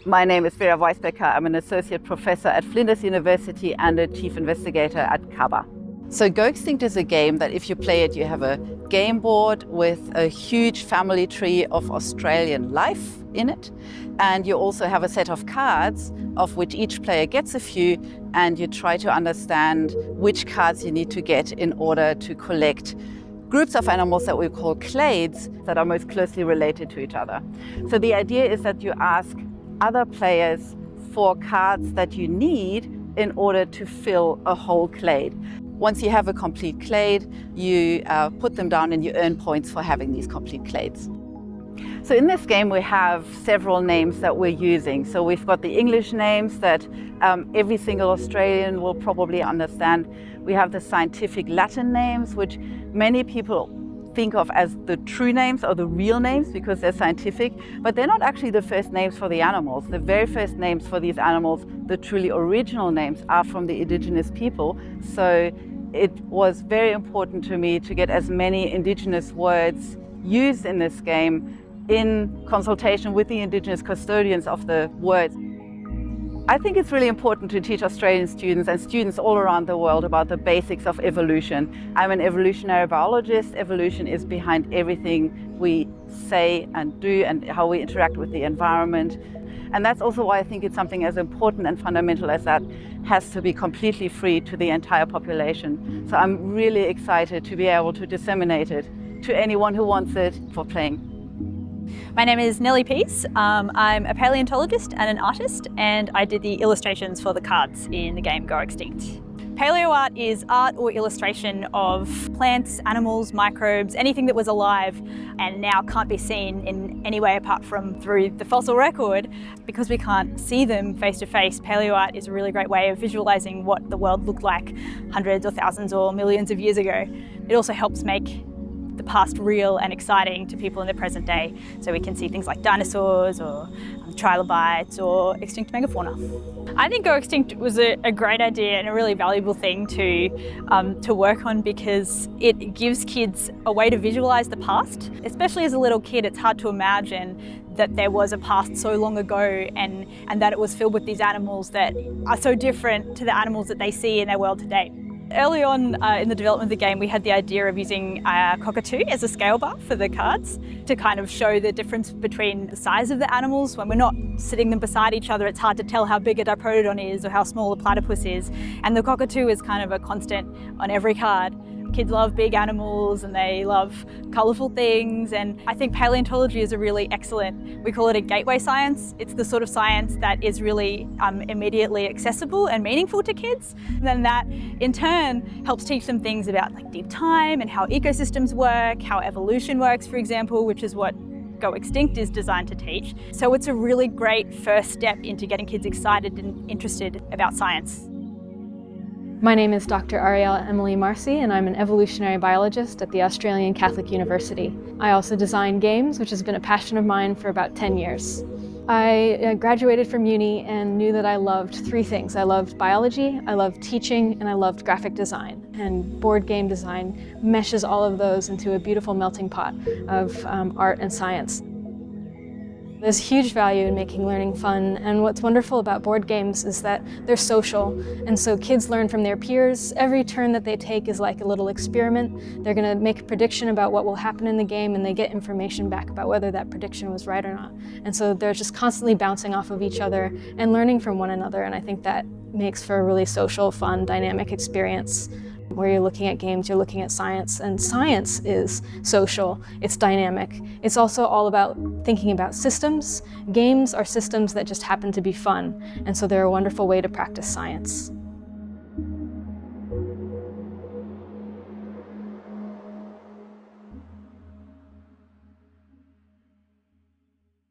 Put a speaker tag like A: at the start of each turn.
A: My name is Vera Weisbecker. I'm an associate professor at Flinders University and a chief investigator at CABA. So Go Extinct is a game that if you play it, you have a game board with a huge family tree of Australian life in it. And you also have a set of cards of which each player gets a few, and you try to understand which cards you need to get in order to collect groups of animals that we call clades that are most closely related to each other. So the idea is that you ask other players for cards that you need in order to fill a whole clade. Once you have a complete clade, you put them down and you earn points for having these complete clades. So in this game we have several names that we're using. So we've got the English names that every single Australian will probably understand. We have the scientific Latin names, which many people think of as the true names or the real names because they're scientific, but they're not actually the first names for the animals. The very first names for these animals, the truly original names, are from the indigenous people. So it was very important to me to get as many indigenous words used in this game in consultation with the indigenous custodians of the words. I think it's really important to teach Australian students and students all around the world about the basics of evolution. I'm an evolutionary biologist. Evolution is behind everything we say and do and how we interact with the environment. And that's also why I think it's something as important and fundamental as that has to be completely free to the entire population. So I'm really excited to be able to disseminate it to anyone who wants it for playing.
B: My name is Nellie Pease. I'm a paleontologist and an artist, and I did the illustrations for the cards in the game Go Extinct. Paleo art is art or illustration of plants, animals, microbes, anything that was alive and now can't be seen in any way apart from through the fossil record. Because we can't see them face to face, paleo art is a really great way of visualizing what the world looked like hundreds or thousands or millions of years ago. It also helps make the past real and exciting to people in the present day. So we can see things like dinosaurs or trilobites or extinct megafauna. I think Go Extinct was a great idea and a really valuable thing to work on because it gives kids a way to visualize the past. Especially as a little kid, it's hard to imagine that there was a past so long ago and that it was filled with these animals that are so different to the animals that they see in their world today. Early on in the development of the game, we had the idea of using a cockatoo as a scale bar for the cards to kind of show the difference between the size of the animals. When we're not sitting them beside each other, it's hard to tell how big a diprotodon is or how small a platypus is. And the cockatoo is kind of a constant on every card. Kids love big animals and they love colourful things, and I think paleontology is a really excellent, we call it a gateway science. It's the sort of science that is really immediately accessible and meaningful to kids. And then that in turn helps teach them things about like deep time and how ecosystems work, how evolution works, for example, which is what Go Extinct is designed to teach. So it's a really great first step into getting kids excited and interested about science.
C: My name is Dr. Arielle Emily Marcy, and I'm an evolutionary biologist at the Australian Catholic University. I also design games, which has been a passion of mine for about 10 years. I graduated from uni and knew that I loved three things. I loved biology, I loved teaching, and I loved graphic design. And board game design meshes all of those into a beautiful melting pot of art and science. There's huge value in making learning fun, and what's wonderful about board games is that they're social, and so kids learn from their peers. Every turn that they take is like a little experiment. They're going to make a prediction about what will happen in the game, and they get information back about whether that prediction was right or not. And so they're just constantly bouncing off of each other and learning from one another, and I think that makes for a really social, fun, dynamic experience. Where you're looking at games, you're looking at science, and science is social, it's dynamic. It's also all about thinking about systems. Games are systems that just happen to be fun, and so they're a wonderful way to practice science.